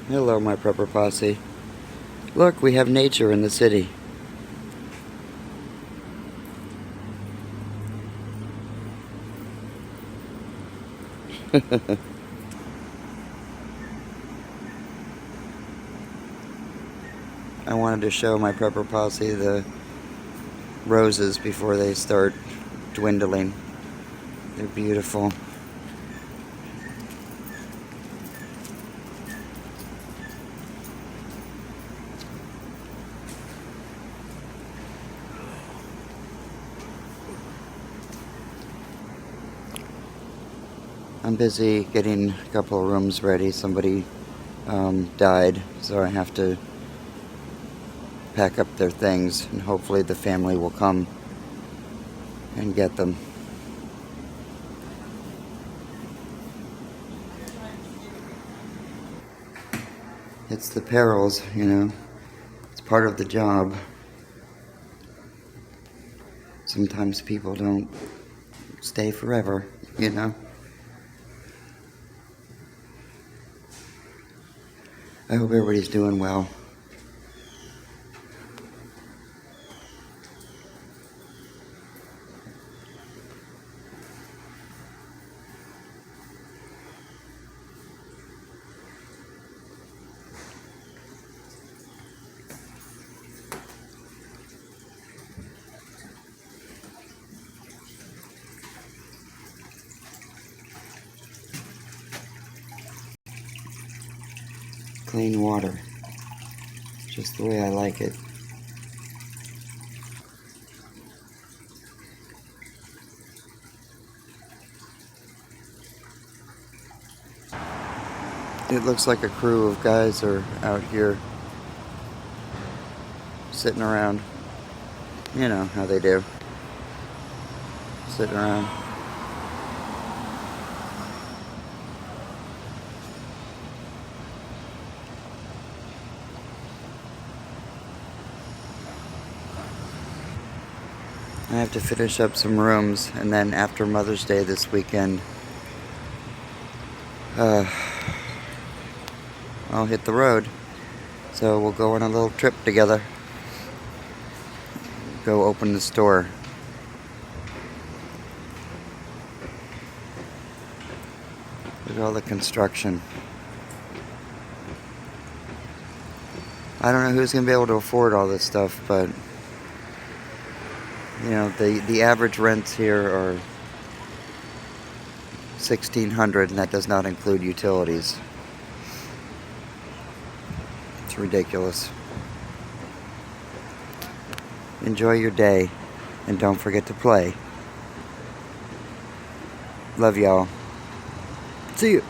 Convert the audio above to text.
Hello, my prepper posse. Look, we have nature in the city. I wanted to show my prepper posse the roses before they start dwindling. They're beautiful. I'm busy getting a couple of rooms ready. Somebody died, so I have to pack up their things, and hopefully the family will come and get them. It's the perils, you know. It's part of the job. Sometimes people don't stay forever, you know. I hope everybody's doing well. Clean water, just the way I like it. It looks like a crew of guys are out here sitting around. You know how they do. Sitting around. I have to finish up some rooms, and then after Mother's Day this weekend, I'll hit the road. So we'll go on a little trip together. Go open the store. Look at all the construction. I don't know who's going to be able to afford all this stuff, but you know, the average rents here are $1,600, and that does not include utilities. It's ridiculous. Enjoy your day, and don't forget to play. Love y'all. See you.